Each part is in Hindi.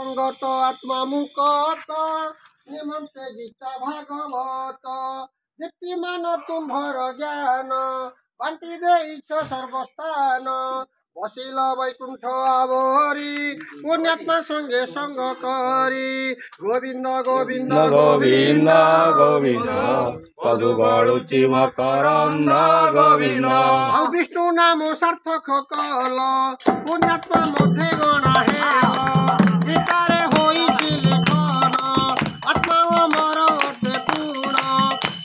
संगत आत्मा मुकत निमंते गीता भागवत दीप्तिमान तुम्भर ज्ञान बांटी देइछ सर्वस्थान बसिल वैकुंठ आवरी पुण्यात्मा संगे संग करी गोविंद गोविंद गोविंद गोविंद पदु गड़ुची मकरंद गोविंद विष्णु नाम सार्थक कल पुण्यात्मा मध्य गणा हेल गीतारे होइछि लेखन आत्मा अमर अटे पूर्ण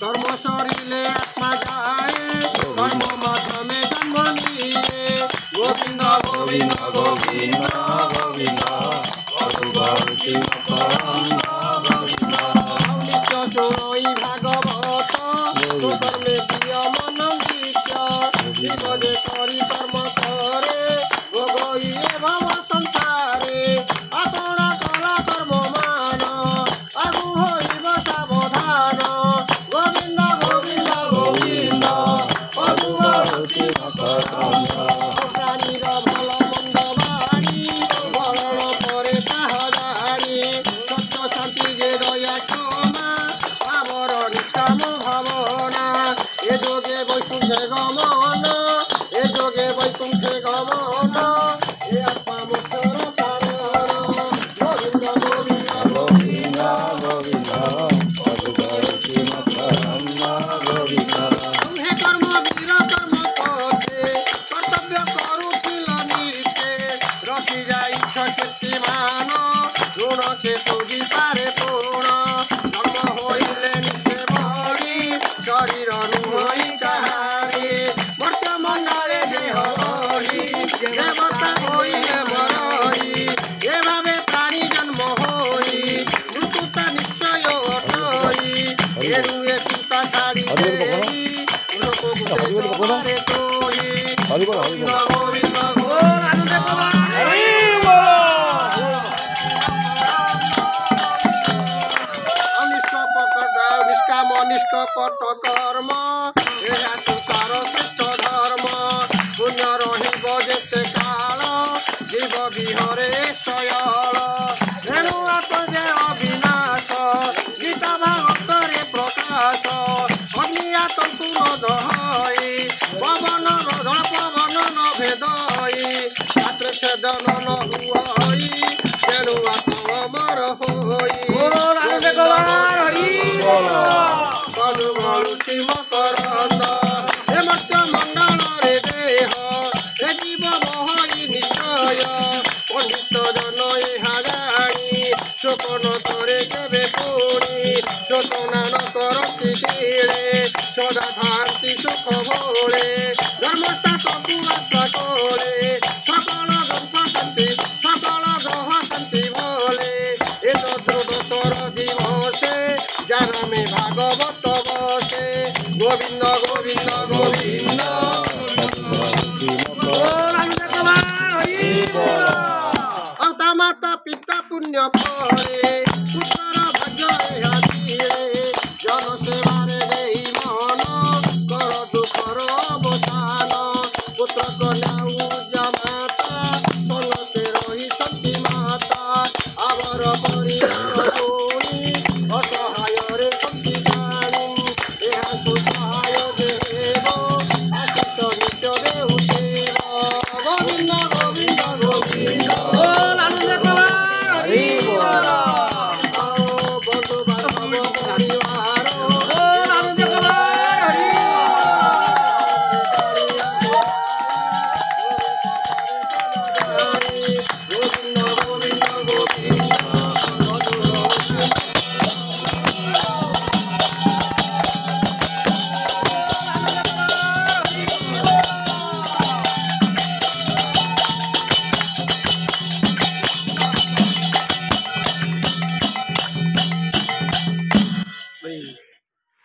कर्म सरिले आत्मा जाए कर्म माध्यमे जन्म निये गोविंद गोविंद गोविंद गोविंद पदु गड़ुची मकरंद गोविंद नित्य सुनई भागवत कर्मे प्रिय मन जीवने करी कर्म करे भोगइए भव संसारे आपण कला कर्म मान आगु होइब सावधान गोविंद गोविंद गोविंद पदु गड़ुची मकरंद प्राणीर भल मंद बाणी भरण करे ताहा जाणी सत्य शांति जे दया क्षमा आवर निष्काम भावना ए जोगे वैकुंठे गमन ए जोगे वैकुंठे गमन ए आत्मा मुक्तर कारण गोविंद गोविंद गोविंद गोविंद पदु गड़ुची मकरंद गोविंद तुम्हें कर्म वीर कर्म करते कर्तव्य करुथिल नित्य रखी जाइछ कीर्तिमान ऋण के तुगी पारे पूर्ण जन्म होइले नित्य मरी शरीर नुहई काहारी मर्त्य मंडले देह बढी देवता होइले मरई ए भावे प्राणी जन्म होई मृत्युता निश्चय अटई ए रुए चिंता छाड़ी देई लोको गुटे तोई गोविंद गोविंद निष्काम निष्कपट कर्म एहा तुषार श्रेष्ठ धर्म पुण्य रहिब जेते काल जीव विहरे शयल रेणु आत्मजे अविनाश गीता भागवतरे प्रकाश अग्निया तंतु न दहई पवन रोधन पवन न भेदई छात्र छेदन न हुई रेणु आत्मा अमर होई पदु गड़ुची मकरंद हे मत्स्य मंडल रे देह हे जीव बहई निश्चय पंडित जन एहा जानी शोक न करे केबे पुणी शोचना न करती शीले सदा थांती सुख भोले धर्मता सबु आशा कोले सकल ग्रह शांति भोले ए दृढ़तर दिवसे जाना में भागवत बसे गोविंद गोविंद गोविंद औता माता पिता पुण्य फले पुत्र भाग्य जन सेवा